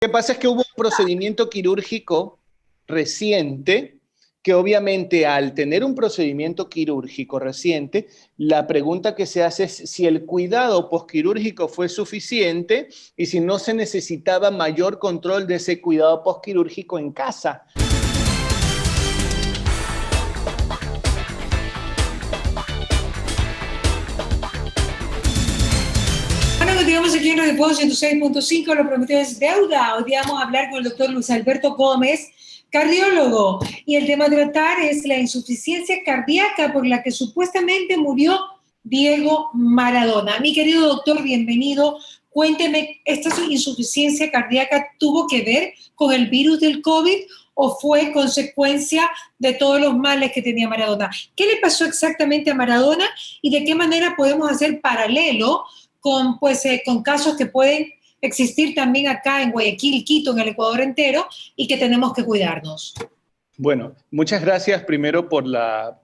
Lo que pasa es que hubo un procedimiento quirúrgico reciente que obviamente al tener un procedimiento quirúrgico reciente, la pregunta que se hace es si el cuidado posquirúrgico fue suficiente y si no se necesitaba mayor control de ese cuidado posquirúrgico en casa. Bueno, continuamos aquí en Radio Pueblo 106.5, lo prometido es deuda. Hoy día vamos a hablar con el doctor Luis Alberto Gómez, cardiólogo, y el tema a tratar es la insuficiencia cardíaca por la que supuestamente murió Diego Maradona. Mi querido doctor, bienvenido. Cuénteme, ¿esta insuficiencia cardíaca tuvo que ver con el virus del COVID o fue consecuencia de todos los males que tenía Maradona? ¿Qué le pasó exactamente a Maradona y de qué manera podemos hacer paralelo con casos que pueden existir también acá en Guayaquil, Quito, en el Ecuador entero, y que tenemos que cuidarnos? Bueno, muchas gracias primero por la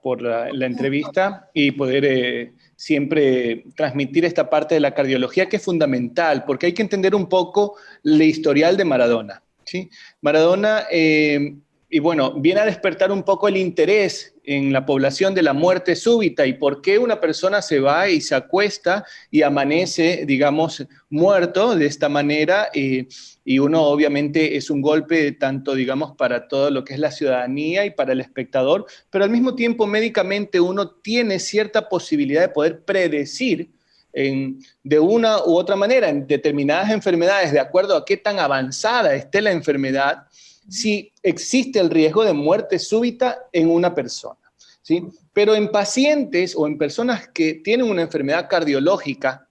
entrevista y poder siempre transmitir esta parte de la cardiología que es fundamental, porque hay que entender un poco el historial de Maradona, ¿sí? Maradona, y bueno, viene a despertar un poco el interés en la población de la muerte súbita y por qué una persona se va y se acuesta y amanece, digamos, muerto de esta manera. Y uno obviamente es un golpe tanto, digamos, para todo lo que es la ciudadanía y para el espectador, pero al mismo tiempo médicamente uno tiene cierta posibilidad de poder predecir de una u otra manera en determinadas enfermedades, de acuerdo a qué tan avanzada esté la enfermedad, si existe el riesgo de muerte súbita en una persona, ¿sí? Pero en pacientes o en personas que tienen una enfermedad cardiológica,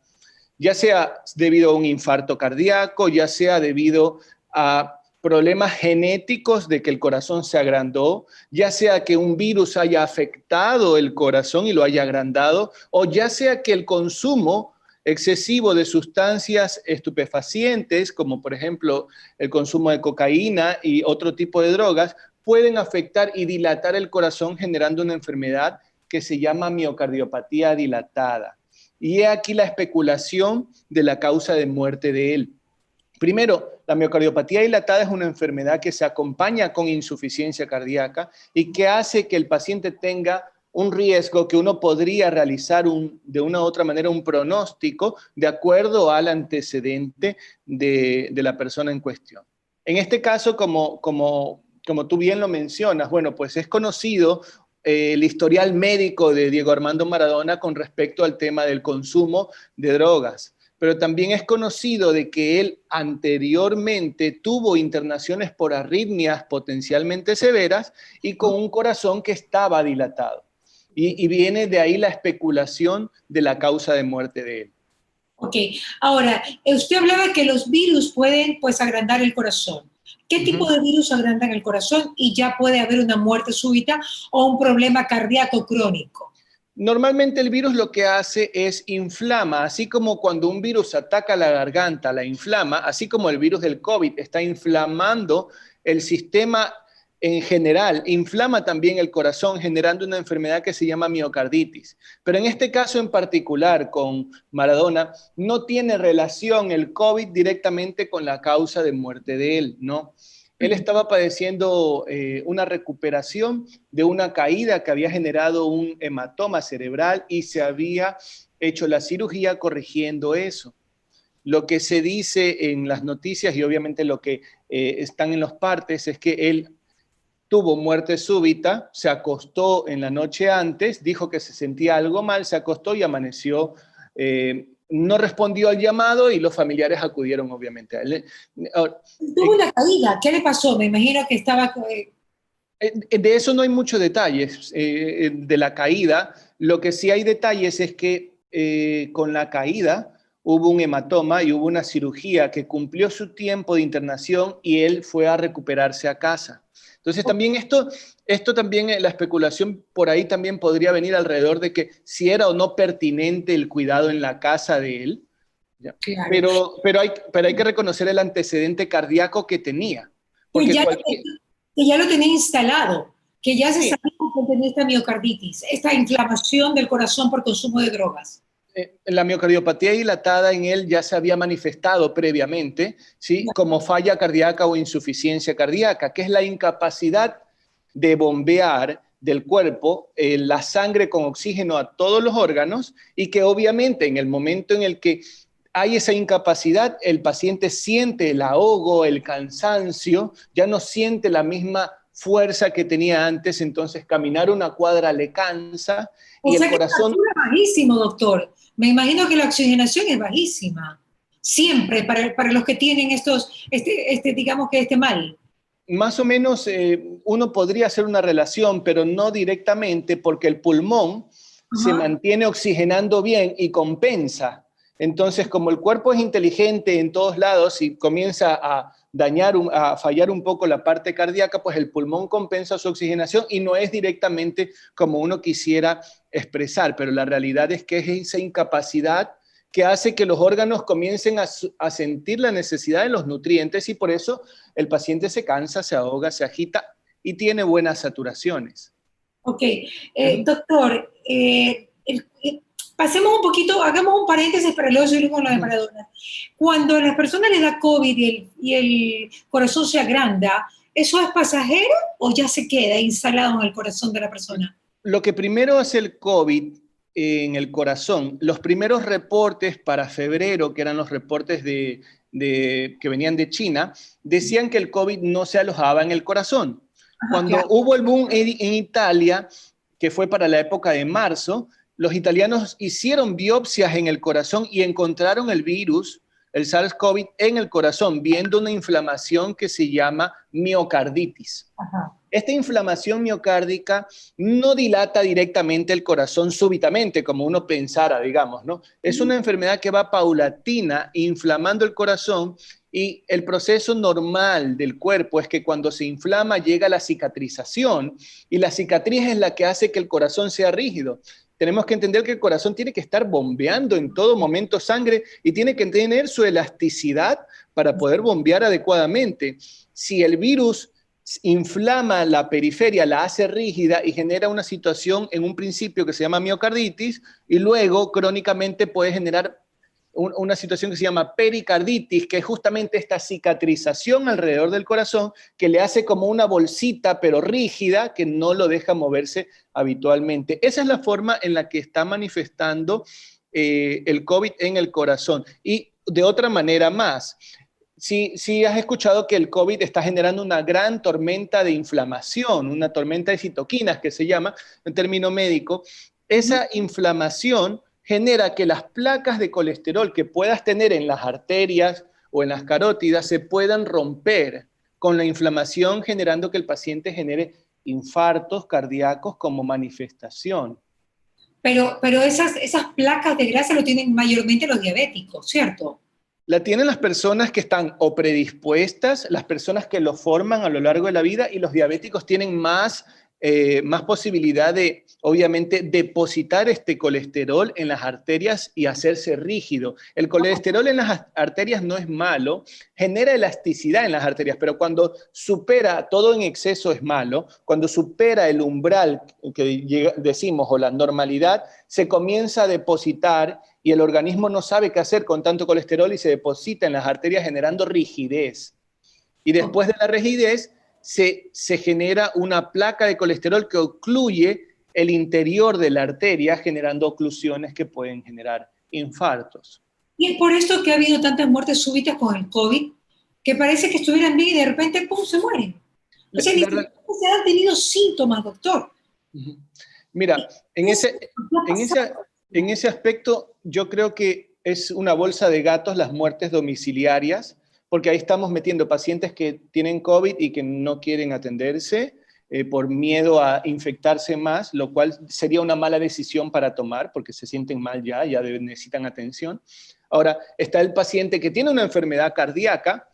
ya sea debido a un infarto cardíaco, ya sea debido a problemas genéticos de que el corazón se agrandó, ya sea que un virus haya afectado el corazón y lo haya agrandado, o ya sea que el consumo excesivo de sustancias estupefacientes, como por ejemplo el consumo de cocaína y otro tipo de drogas, pueden afectar y dilatar el corazón generando una enfermedad que se llama miocardiopatía dilatada. Y he aquí la especulación de la causa de muerte de él. Primero, la miocardiopatía dilatada es una enfermedad que se acompaña con insuficiencia cardíaca y que hace que el paciente tenga un riesgo que uno podría realizar de una u otra manera un pronóstico de acuerdo al antecedente de la persona en cuestión. En este caso, como tú bien lo mencionas, bueno, pues es conocido el historial médico de Diego Armando Maradona con respecto al tema del consumo de drogas. Pero también es conocido de que él anteriormente tuvo internaciones por arritmias potencialmente severas y con un corazón que estaba dilatado. Y viene de ahí la especulación de la causa de muerte de él. Ok, ahora, usted hablaba que los virus pueden, pues, agrandar el corazón. ¿Qué tipo de virus agrandan el corazón y ya puede haber una muerte súbita o un problema cardíaco crónico? Normalmente el virus lo que hace es inflama, así como cuando un virus ataca la garganta, la inflama, así como el virus del COVID está inflamando el sistema en general, inflama también el corazón generando una enfermedad que se llama miocarditis. Pero en este caso en particular con Maradona, no tiene relación el COVID directamente con la causa de muerte de él, ¿no? Él estaba padeciendo una recuperación de una caída que había generado un hematoma cerebral y se había hecho la cirugía corrigiendo eso. Lo que se dice en las noticias y obviamente lo que están en los partes es que él tuvo muerte súbita, se acostó en la noche antes, dijo que se sentía algo mal, se acostó y amaneció. No respondió al llamado y los familiares acudieron obviamente a él. Tuvo una caída, ¿qué le pasó? Me imagino que estaba... De eso no hay muchos detalles, de la caída. Lo que sí hay detalles es que con la caída hubo un hematoma y hubo una cirugía que cumplió su tiempo de internación y él fue a recuperarse a casa. Entonces también esto también, la especulación por ahí también podría venir alrededor de que si era o no pertinente el cuidado en la casa de él. ¿Ya? Claro. Pero hay que reconocer el antecedente cardíaco que tenía. Que Porque ya, cualquier... que ya lo tenía instalado, que ya se Sí, sabía que tenía esta miocarditis, esta inflamación del corazón por consumo de drogas. La miocardiopatía dilatada en él ya se había manifestado previamente, ¿sí? Como falla cardíaca o insuficiencia cardíaca, que es la incapacidad de bombear del cuerpo la sangre con oxígeno a todos los órganos, y que obviamente en el momento en el que hay esa incapacidad, el paciente siente el ahogo, el cansancio, ya no siente la misma fuerza que tenía antes, entonces caminar una cuadra le cansa O y el sea que la corazón... altura es bajísimo, doctor. Me imagino que la oxigenación es bajísima. Siempre, para los que tienen digamos que este mal. Más o menos uno podría hacer una relación, pero no directamente, porque el pulmón se Ajá. mantiene oxigenando bien y compensa. Entonces, como el cuerpo es inteligente en todos lados y comienza a a fallar un poco la parte cardíaca, pues el pulmón compensa su oxigenación y no es directamente como uno quisiera expresar, pero la realidad es que es esa incapacidad que hace que los órganos comiencen a sentir la necesidad de los nutrientes, y por eso el paciente se cansa, se ahoga, se agita y tiene buenas saturaciones. Ok. Doctor, pasemos un poquito, hagamos un paréntesis para luego seguir con lo de Maradona. Cuando a las personas les da COVID y el corazón se agranda, ¿eso es pasajero o ya se queda instalado en el corazón de la persona? Lo que primero hace el COVID en el corazón, los primeros reportes para febrero, que eran los reportes que venían de China, decían que el COVID no se alojaba en el corazón. Ajá, Cuando claro. hubo el boom en Italia, que fue para la época de marzo, los italianos hicieron biopsias en el corazón y encontraron el virus, el SARS-CoV, en el corazón, viendo una inflamación que se llama miocarditis. Ajá. Esta inflamación miocárdica no dilata directamente el corazón súbitamente, como uno pensara, digamos, ¿no? Es una enfermedad que va paulatina, inflamando el corazón, y el proceso normal del cuerpo es que cuando se inflama llega la cicatrización, y la cicatriz es la que hace que el corazón sea rígido. Tenemos que entender que el corazón tiene que estar bombeando en todo momento sangre y tiene que tener su elasticidad para poder bombear adecuadamente. Si el virus inflama la periferia, la hace rígida y genera una situación en un principio que se llama miocarditis, y luego crónicamente puede generar una situación que se llama pericarditis, que es justamente esta cicatrización alrededor del corazón que le hace como una bolsita pero rígida que no lo deja moverse habitualmente. Esa es la forma en la que está manifestando el COVID en el corazón. Y de otra manera más, si has escuchado que el COVID está generando una gran tormenta de inflamación, una tormenta de citoquinas que se llama en término médico. Esa inflamación genera que las placas de colesterol que puedas tener en las arterias o en las carótidas se puedan romper con la inflamación, generando que el paciente genere infartos cardíacos como manifestación. Pero esas placas de grasa lo tienen mayormente los diabéticos, ¿cierto? La tienen las personas que están o predispuestas, las personas que lo forman a lo largo de la vida, y los diabéticos tienen más posibilidad de, obviamente, depositar este colesterol en las arterias y hacerse rígido. El colesterol en las arterias no es malo, genera elasticidad en las arterias, pero cuando supera, todo en exceso es malo, cuando supera el umbral que decimos o la normalidad, se comienza a depositar y el organismo no sabe qué hacer con tanto colesterol y se deposita en las arterias generando rigidez. Y después de la rigidez se genera una placa de colesterol que ocluye el interior de la arteria, generando oclusiones que pueden generar infartos. Y es por esto que ha habido tantas muertes súbitas con el COVID, que parece que estuvieran bien y de repente, ¡pum!, se mueren. O sea, ni siquiera se han tenido síntomas, doctor. Mira, en ese aspecto yo creo que es una bolsa de gatos las muertes domiciliarias, porque ahí estamos metiendo pacientes que tienen COVID y que no quieren atenderse por miedo a infectarse más, lo cual sería una mala decisión para tomar, porque se sienten mal ya necesitan atención. Ahora, está el paciente que tiene una enfermedad cardíaca,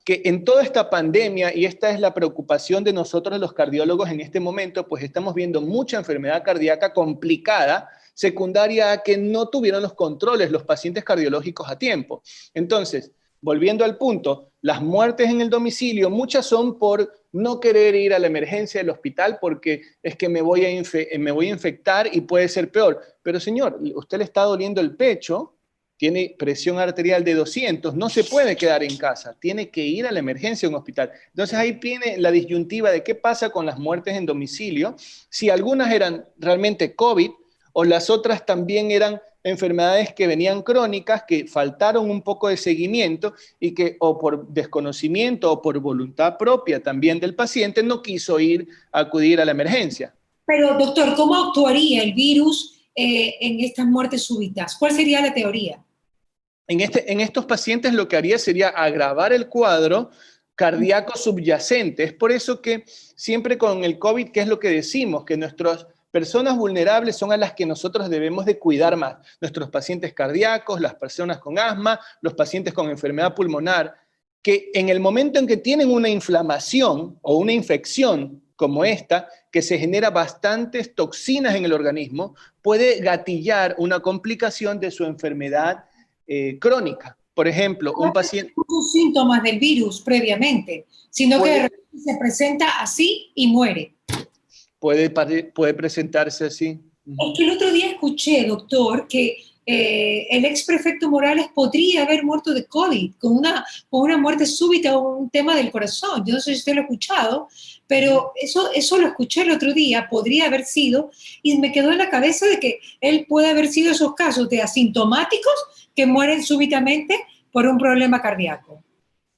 que en toda esta pandemia, y esta es la preocupación de nosotros los cardiólogos en este momento, pues estamos viendo mucha enfermedad cardíaca complicada, secundaria a que no tuvieron los controles los pacientes cardiológicos a tiempo. Entonces, volviendo al punto, las muertes en el domicilio, muchas son por no querer ir a la emergencia del hospital porque es que me voy a infectar y puede ser peor. Pero señor, usted le está doliendo el pecho, tiene presión arterial de 200, no se puede quedar en casa, tiene que ir a la emergencia de un hospital. Entonces ahí viene la disyuntiva de qué pasa con las muertes en domicilio, si algunas eran realmente COVID o las otras también eran enfermedades que venían crónicas, que faltaron un poco de seguimiento y que o por desconocimiento o por voluntad propia también del paciente no quiso ir a acudir a la emergencia. Pero, doctor, ¿cómo actuaría el virus en estas muertes súbitas? ¿Cuál sería la teoría? En estos pacientes lo que haría sería agravar el cuadro cardíaco subyacente. Es por eso que siempre con el COVID, ¿qué es lo que decimos? Que nuestras personas vulnerables son a las que nosotros debemos de cuidar más. Nuestros pacientes cardíacos, las personas con asma, los pacientes con enfermedad pulmonar, que en el momento en que tienen una inflamación o una infección como esta, que se genera bastantes toxinas en el organismo, puede gatillar una complicación de su enfermedad crónica. Por ejemplo, un paciente... Muchos síntomas del virus previamente, sino que de repente se presenta así y muere. Puede presentarse así. Es que el otro día escuché, doctor, que el ex prefecto Morales podría haber muerto de COVID, con una muerte súbita o un tema del corazón. Yo no sé si usted lo ha escuchado, pero eso lo escuché el otro día, podría haber sido, y me quedó en la cabeza de que él puede haber sido esos casos de asintomáticos que mueren súbitamente por un problema cardíaco.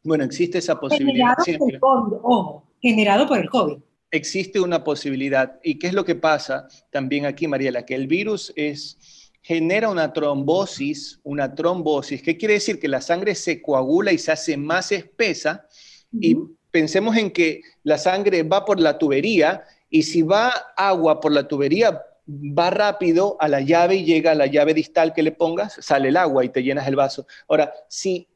Bueno, existe esa posibilidad Generado por el siempre. COVID, ojo, generado por el COVID. Existe una posibilidad. ¿Y qué es lo que pasa también aquí, Mariela? Que el virus genera una trombosis. ¿Qué quiere decir? Que la sangre se coagula y se hace más espesa. Y pensemos en que la sangre va por la tubería y si va agua por la tubería, va rápido a la llave y llega a la llave distal que le pongas, sale el agua y te llenas el vaso. Ahora, si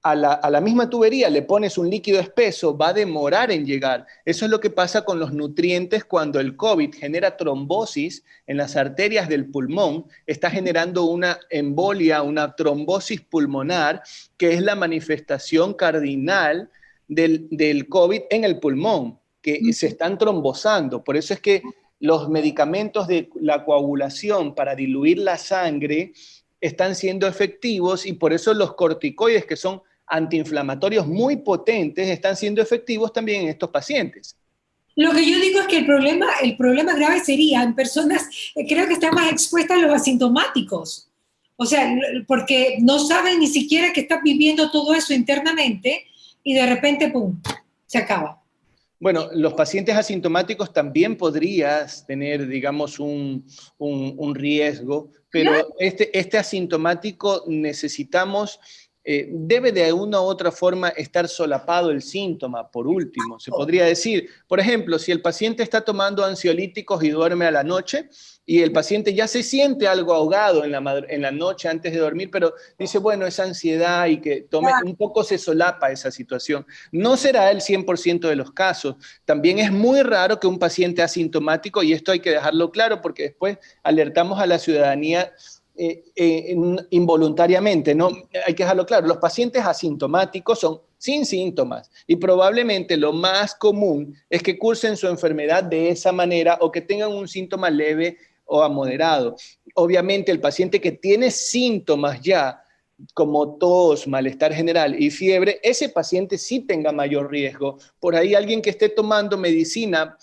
a la misma tubería le pones un líquido espeso, va a demorar en llegar. Eso es lo que pasa con los nutrientes cuando el COVID genera trombosis en las arterias del pulmón, está generando una embolia, una trombosis pulmonar, que es la manifestación cardinal del COVID en el pulmón, que se están trombosando. Por eso es que los medicamentos de la coagulación para diluir la sangre están siendo efectivos y por eso los corticoides, que son antiinflamatorios muy potentes, están siendo efectivos también en estos pacientes. Lo que yo digo es que el problema grave sería en personas, creo que están más expuestas a los asintomáticos. O sea, porque no saben ni siquiera que están viviendo todo eso internamente y de repente, ¡pum!, se acaba. Bueno, los pacientes asintomáticos también podrías tener, digamos, un riesgo, pero este asintomático necesitamos, debe de una u otra forma estar solapado el síntoma, por último. Se podría decir, por ejemplo, si el paciente está tomando ansiolíticos y duerme a la noche, y el paciente ya se siente algo ahogado en la noche antes de dormir, pero dice, bueno, es ansiedad y que tome, un poco se solapa esa situación. No será el 100% de los casos. También es muy raro que un paciente asintomático, y esto hay que dejarlo claro porque después alertamos a la ciudadanía involuntariamente, ¿no? Hay que dejarlo claro, los pacientes asintomáticos son sin síntomas y probablemente lo más común es que cursen su enfermedad de esa manera o que tengan un síntoma leve o a moderado. Obviamente el paciente que tiene síntomas ya, como tos, malestar general y fiebre, ese paciente sí tenga mayor riesgo. Por ahí alguien que esté tomando medicina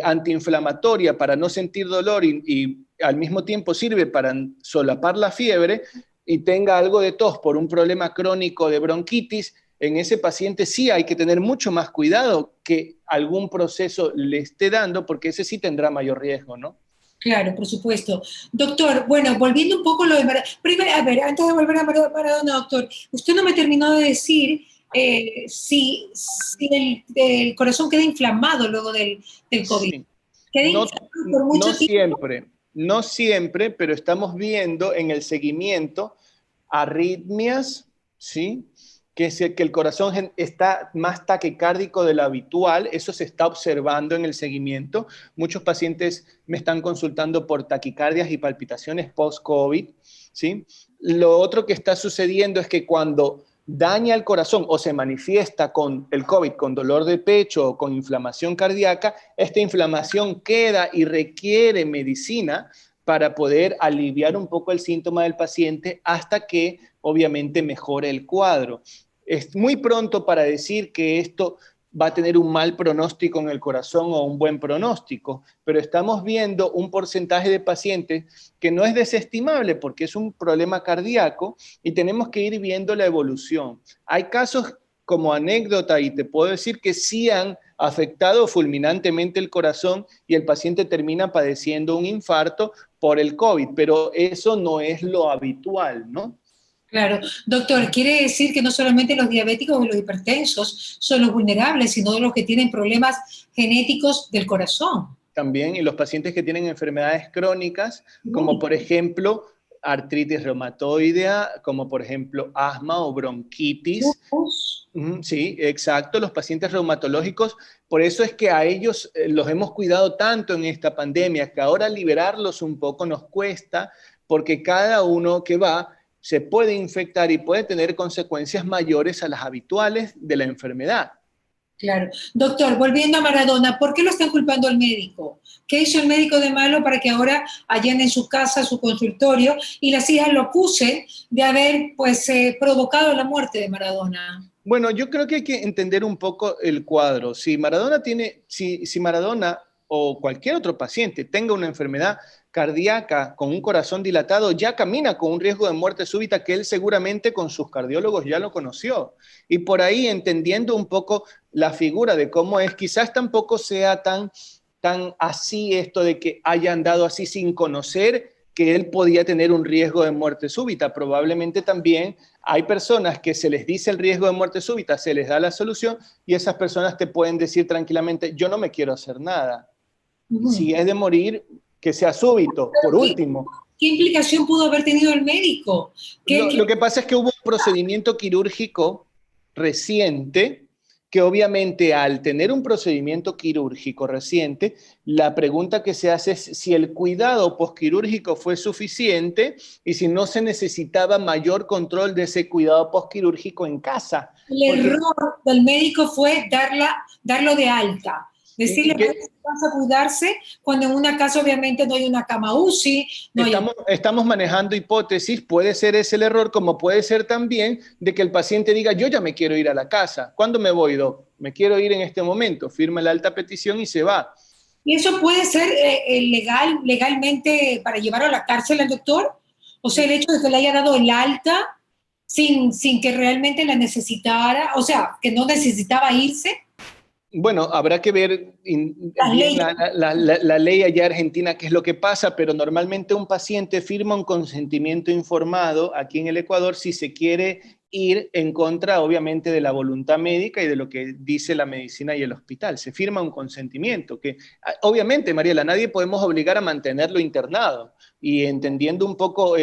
antiinflamatoria para no sentir dolor y al mismo tiempo sirve para solapar la fiebre y tenga algo de tos por un problema crónico de bronquitis, en ese paciente sí hay que tener mucho más cuidado que algún proceso le esté dando, porque ese sí tendrá mayor riesgo, ¿no? Claro, por supuesto. Doctor, bueno, volviendo un poco a lo de Maradona. Primero, a ver, antes de volver a Maradona, doctor, usted no me terminó de decir si el corazón queda inflamado luego del COVID. Sí. Queda inflamado por mucho tiempo. No siempre, pero estamos viendo en el seguimiento arritmias, ¿sí? Que el corazón está más taquicárdico de lo habitual, eso se está observando en el seguimiento. Muchos pacientes me están consultando por taquicardias y palpitaciones post-COVID, ¿sí? Lo otro que está sucediendo es que cuando daña el corazón o se manifiesta con el COVID, con dolor de pecho o con inflamación cardíaca, esta inflamación queda y requiere medicina para poder aliviar un poco el síntoma del paciente hasta que obviamente mejore el cuadro. Es muy pronto para decir que esto va a tener un mal pronóstico en el corazón o un buen pronóstico, pero estamos viendo un porcentaje de pacientes que no es desestimable porque es un problema cardíaco y tenemos que ir viendo la evolución. Hay casos como anécdota y te puedo decir que sí han afectado fulminantemente el corazón y el paciente termina padeciendo un infarto por el COVID, pero eso no es lo habitual, ¿no? Claro, doctor, quiere decir que no solamente los diabéticos y los hipertensos son los vulnerables, sino los que tienen problemas genéticos del corazón. También, y los pacientes que tienen enfermedades crónicas, como Uy, por ejemplo artritis reumatoidea, como por ejemplo asma o bronquitis. Dios. Sí, exacto, los pacientes reumatológicos, por eso es que a ellos los hemos cuidado tanto en esta pandemia, que ahora liberarlos un poco nos cuesta, porque cada uno que va se puede infectar y puede tener consecuencias mayores a las habituales de la enfermedad. Claro. Doctor, volviendo a Maradona, ¿por qué lo están culpando al médico? ¿Qué hizo el médico de malo para que ahora allende en su casa, su consultorio, y las hijas lo acusen de haber, pues, provocado la muerte de Maradona? Bueno, yo creo que hay que entender un poco el cuadro. Si Maradona o cualquier otro paciente tenga una enfermedad cardíaca con un corazón dilatado, ya camina con un riesgo de muerte súbita que él seguramente con sus cardiólogos ya lo conoció. Y por ahí entendiendo un poco la figura de cómo es, quizás tampoco sea tan así esto de que haya andado así sin conocer que él podía tener un riesgo de muerte súbita. Probablemente también hay personas que se les dice el riesgo de muerte súbita, se les da la solución y esas personas te pueden decir tranquilamente, yo no me quiero hacer nada. Ujú. Si es de morir, que sea súbito, por ¿Qué, último. qué implicación pudo haber tenido el médico? ¿Qué, Lo qué- que pasa es que hubo un procedimiento quirúrgico reciente que obviamente al tener un procedimiento quirúrgico reciente, la pregunta que se hace es si el cuidado posquirúrgico fue suficiente y si no se necesitaba mayor control de ese cuidado posquirúrgico en casa. el Porque, error del médico fue darlo de alta? Decirle, y vaya que a casa a cuidarse, cuando en una casa obviamente no hay una cama UCI, no hay... estamos manejando hipótesis, puede ser ese el error, como puede ser también de que el paciente diga, yo ya me quiero ir a la casa. ¿Cuándo me voy, doc? Me quiero ir en este momento. Firma la alta petición y se va. Y eso puede ser legalmente para llevarlo a la cárcel al doctor. O sea, el hecho de que le haya dado el alta sin que realmente la necesitara, o sea, que no necesitaba irse, Bueno, habrá que ver las bien leyes. la ley allá argentina, qué es lo que pasa, pero normalmente un paciente firma un consentimiento informado aquí en el Ecuador si se quiere ir en contra, obviamente, de la voluntad médica y de lo que dice la medicina y el hospital. Se firma un consentimiento que, obviamente, Mariela, nadie podemos obligar a mantenerlo internado y entendiendo un poco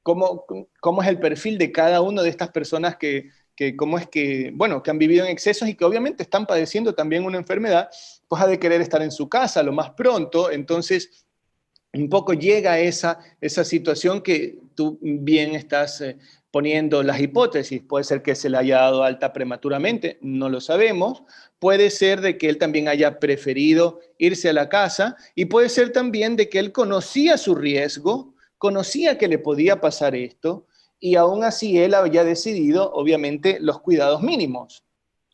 cómo es el perfil de cada una de estas personas que cómo es que, bueno, que han vivido en excesos y que obviamente están padeciendo también una enfermedad, pues ha de querer estar en su casa lo más pronto. Entonces, un poco llega esa situación que tú bien estás poniendo las hipótesis. Puede ser que se le haya dado alta prematuramente, no lo sabemos. Puede ser de que él también haya preferido irse a la casa y puede ser también de que él conocía su riesgo, conocía que le podía pasar esto y aún así él había decidido, obviamente, los cuidados mínimos.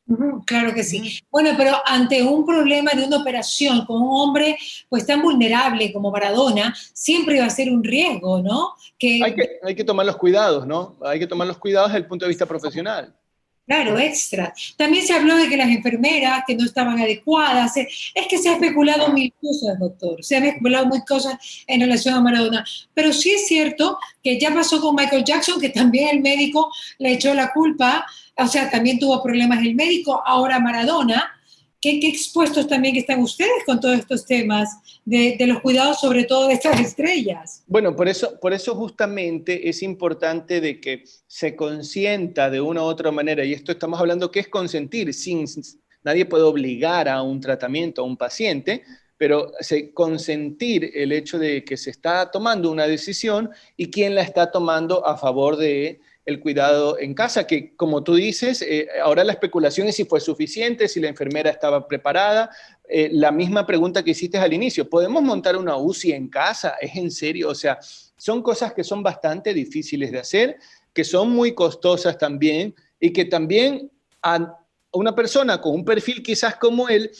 Ujú, claro que sí. Ujú. Bueno, pero ante un problema de una operación con un hombre pues tan vulnerable como Maradona, siempre va a ser un riesgo, ¿no? Que Hay que tomar los cuidados, ¿no? Hay que tomar los cuidados desde el punto de vista profesional. claro, extra. También se habló de que las enfermeras que no estaban adecuadas. Es que se ha especulado mil cosas, doctor. Se han especulado mil cosas en relación a Maradona. Pero sí es cierto que ya pasó con Michael Jackson, que también el médico le echó la culpa. O sea, también tuvo problemas el médico. Ahora Maradona. ¿Qué expuestos también están ustedes con todos estos temas de los cuidados, sobre todo de estas estrellas? Bueno, por eso justamente es importante de que se consienta de una u otra manera, y esto estamos hablando que es consentir, nadie puede obligar a un tratamiento a un paciente, pero consentir el hecho de que se está tomando una decisión y quién la está tomando a favor de el cuidado en casa, que como tú dices, ahora la especulación es si fue suficiente, si la enfermera estaba preparada. La misma pregunta que hiciste al inicio, ¿podemos montar una UCI en casa? ¿Es en serio? O sea, son cosas que son bastante difíciles de hacer, que son muy costosas también, y que también a una persona con un perfil quizás como él,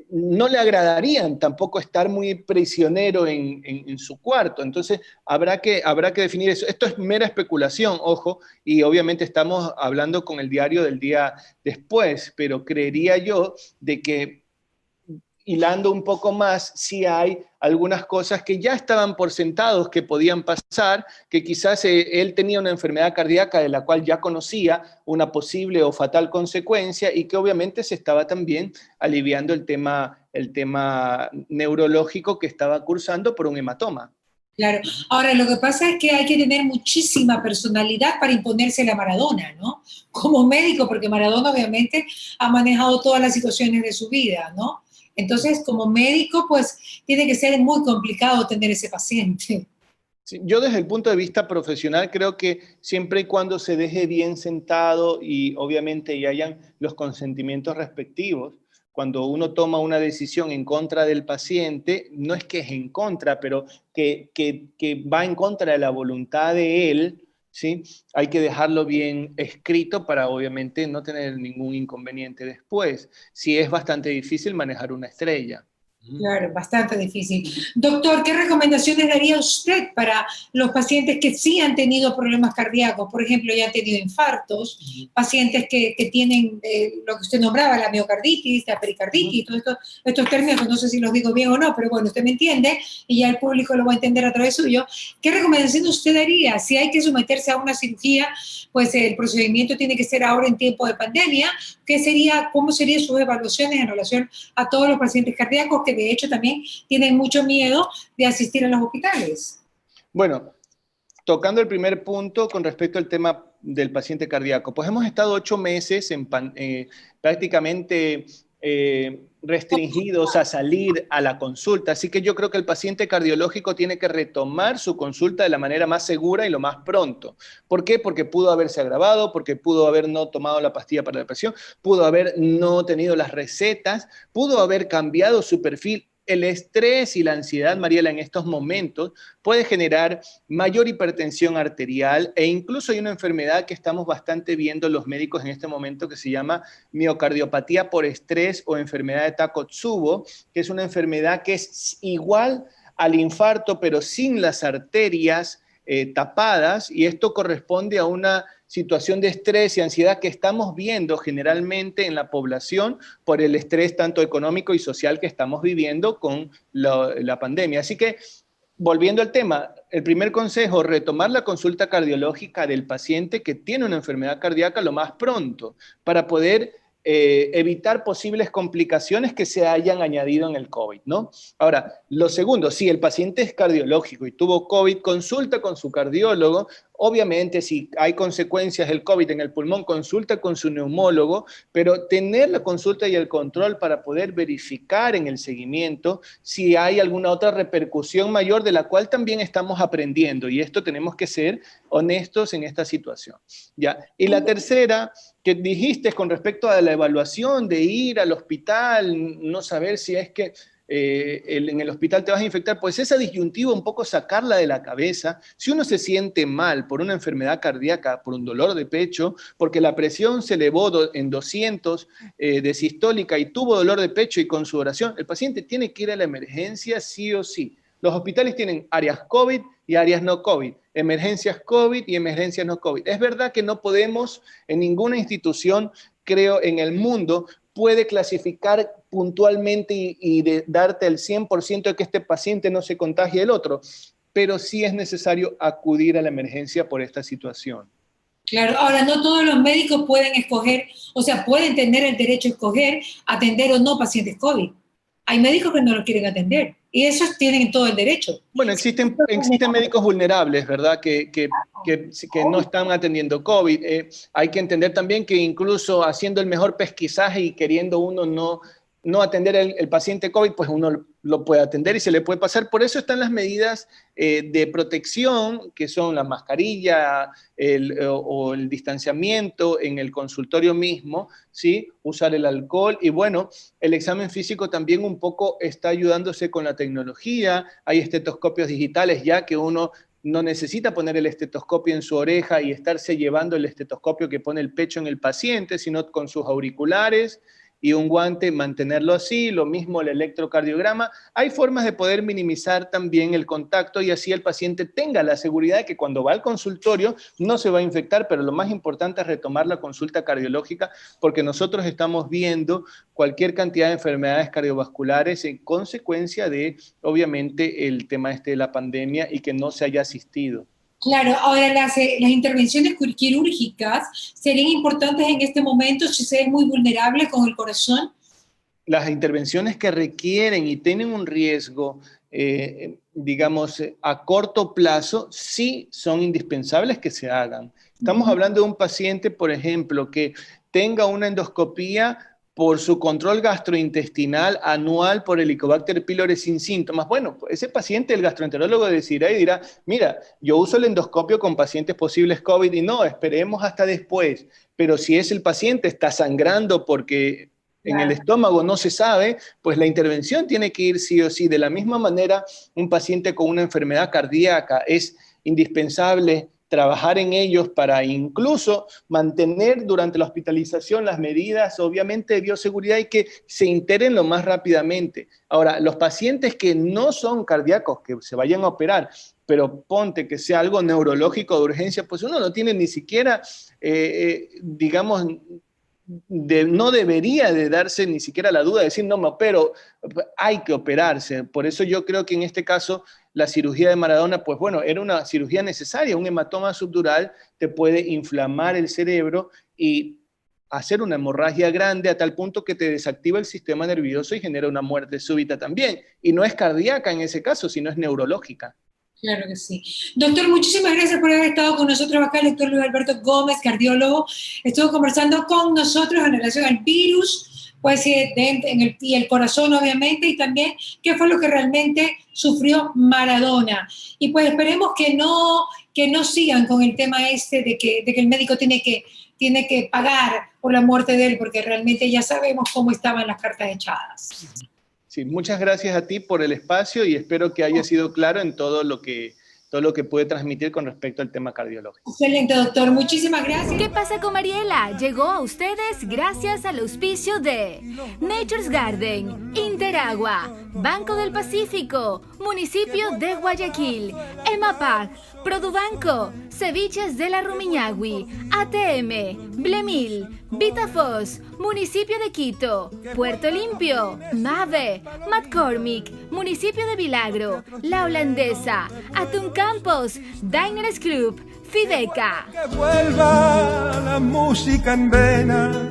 no le agradarían tampoco estar muy prisionero en su cuarto. Entonces, habrá que definir eso. Esto es mera especulación, ojo, y obviamente estamos hablando con el diario del día después, pero creería yo de que hilando un poco más, sí hay algunas cosas que ya estaban por sentados que podían pasar, que quizás él tenía una enfermedad cardíaca de la cual ya conocía una posible o fatal consecuencia y que obviamente se estaba también aliviando el tema neurológico que estaba cursando por un hematoma. Claro. Ahora, lo que pasa es que hay que tener muchísima personalidad para imponerse a Maradona, ¿no? Como médico, porque Maradona obviamente ha manejado todas las situaciones de su vida, ¿no? Entonces, como médico, pues tiene que ser muy complicado tener ese paciente. Sí, yo desde el punto de vista profesional creo que siempre y cuando se deje bien sentado y obviamente y hayan los consentimientos respectivos, cuando uno toma una decisión en contra del paciente, no es que es en contra, pero que va en contra de la voluntad de él, ¿sí? Hay que dejarlo bien escrito para obviamente no tener ningún inconveniente después. Sí es bastante difícil manejar una estrella. Claro, bastante difícil. Doctor, ¿qué recomendaciones daría usted para los pacientes que sí han tenido problemas cardíacos? Por ejemplo, ya han tenido infartos, pacientes que tienen lo que usted nombraba, la miocarditis, la pericarditis, todos estos términos que no sé si los digo bien o no, pero bueno, usted me entiende y ya el público lo va a entender a través suyo. ¿Qué recomendación usted daría? Si hay que someterse a una cirugía, pues el procedimiento tiene que ser ahora en tiempo de pandemia. ¿Cómo serían sus evaluaciones en relación a todos los pacientes cardíacos que de hecho también tienen mucho miedo de asistir a los hospitales? Bueno, tocando el primer punto con respecto al tema del paciente cardíaco, pues hemos estado 8 meses prácticamente restringidos a salir a la consulta, así que yo creo que el paciente cardiológico tiene que retomar su consulta de la manera más segura y lo más pronto. ¿Por qué? Porque pudo haberse agravado, porque pudo haber no tomado la pastilla para la depresión, pudo haber no tenido las recetas, pudo haber cambiado su perfil. El estrés y la ansiedad, Mariela, en estos momentos puede generar mayor hipertensión arterial e incluso hay una enfermedad que estamos bastante viendo los médicos en este momento que se llama miocardiopatía por estrés o enfermedad de Takotsubo, que es una enfermedad que es igual al infarto pero sin las arterias tapadas y esto corresponde a una situación de estrés y ansiedad que estamos viendo generalmente en la población por el estrés tanto económico y social que estamos viviendo con la pandemia. Así que, volviendo al tema, el primer consejo, retomar la consulta cardiológica del paciente que tiene una enfermedad cardíaca lo más pronto para poder evitar posibles complicaciones que se hayan añadido en el COVID, ¿no? Ahora, lo segundo, si el paciente es cardiológico y tuvo COVID, consulta con su cardiólogo. Obviamente, si hay consecuencias del COVID en el pulmón, consulta con su neumólogo, pero tener la consulta y el control para poder verificar en el seguimiento si hay alguna otra repercusión mayor de la cual también estamos aprendiendo. Y esto tenemos que ser honestos en esta situación. ¿Ya? Y la tercera, que dijiste con respecto a la evaluación de ir al hospital, no saber si es que en el hospital te vas a infectar, pues esa disyuntiva un poco sacarla de la cabeza. Si uno se siente mal por una enfermedad cardíaca, por un dolor de pecho, porque la presión se elevó en 200 de sistólica y tuvo dolor de pecho y con sudoración, el paciente tiene que ir a la emergencia sí o sí. Los hospitales tienen áreas COVID y áreas no COVID, emergencias COVID y emergencias no COVID. Es verdad que no podemos en ninguna institución, creo, en el mundo, puede clasificar puntualmente y darte el 100% de que este paciente no se contagie el otro, pero sí es necesario acudir a la emergencia por esta situación. Claro, ahora no todos los médicos pueden escoger, o sea, pueden tener el derecho a escoger atender o no pacientes COVID. Hay médicos que no los quieren atender y esos tienen todo el derecho. Bueno, existen médicos vulnerables, ¿verdad? Que no están atendiendo COVID. Hay que entender también que incluso haciendo el mejor pesquisaje y queriendo uno no no atender el paciente COVID, pues uno lo puede atender y se le puede pasar. Por eso están las medidas de protección, que son la mascarilla o el distanciamiento en el consultorio mismo, ¿sí? Usar el alcohol y bueno, el examen físico también un poco está ayudándose con la tecnología. Hay estetoscopios digitales ya que uno no necesita poner el estetoscopio en su oreja y estarse llevando el estetoscopio que pone el pecho en el paciente, sino con sus auriculares y un guante, mantenerlo así, lo mismo el electrocardiograma. Hay formas de poder minimizar también el contacto y así el paciente tenga la seguridad de que cuando va al consultorio no se va a infectar, pero lo más importante es retomar la consulta cardiológica porque nosotros estamos viendo cualquier cantidad de enfermedades cardiovasculares en consecuencia de, obviamente, el tema de la pandemia y que no se haya asistido. Claro, ahora las intervenciones quirúrgicas serían importantes en este momento si se es muy vulnerable con el corazón. Las intervenciones que requieren y tienen un riesgo, digamos, a corto plazo, sí son indispensables que se hagan. Estamos hablando de un paciente, por ejemplo, que tenga una endoscopía por su control gastrointestinal anual por Helicobacter pylori sin síntomas. Bueno, ese paciente, el gastroenterólogo decidirá y dirá, mira, yo uso el endoscopio con pacientes posibles COVID y no, esperemos hasta después. Pero si es el paciente, está sangrando porque en el estómago no se sabe, pues la intervención tiene que ir sí o sí. De la misma manera, un paciente con una enfermedad cardíaca es indispensable trabajar en ellos para incluso mantener durante la hospitalización las medidas, obviamente, de bioseguridad y que se integren lo más rápidamente. Ahora, los pacientes que no son cardíacos, que se vayan a operar, pero ponte que sea algo neurológico de urgencia, pues uno no tiene ni siquiera, digamos, no debería de darse ni siquiera la duda de decir no me opero, hay que operarse. Por eso yo creo que en este caso la cirugía de Maradona, pues bueno, era una cirugía necesaria. Un hematoma subdural te puede inflamar el cerebro y hacer una hemorragia grande a tal punto que te desactiva el sistema nervioso y genera una muerte súbita también. Y no es cardíaca en ese caso, sino es neurológica. Claro que sí. Doctor, muchísimas gracias por haber estado con nosotros acá. El doctor Luis Alberto Gómez, cardiólogo, estuvo conversando con nosotros en relación al virus, pues y el corazón, obviamente, y también qué fue lo que realmente sufrió Maradona. Y pues esperemos que no sigan con el tema de que el médico tiene que pagar por la muerte de él, porque realmente ya sabemos cómo estaban las cartas echadas. Sí, muchas gracias a ti por el espacio y espero que haya sido claro en todo lo que puede transmitir con respecto al tema cardiológico. Excelente, doctor. Muchísimas gracias. ¿Qué pasa con Mariela? Llegó a ustedes gracias al auspicio de Nature's Garden, Interagua, Banco del Pacífico, Municipio de Guayaquil, EMAPAC, Produbanco, Ceviches de la Rumiñahui, ATM, Blemil, Vitafos, Municipio de Quito, Puerto Limpio, MAVE, McCormick, Municipio de Milagro, La Holandesa, Atún Campos, Diners Club, Fideca. Que vuelva la música en vena.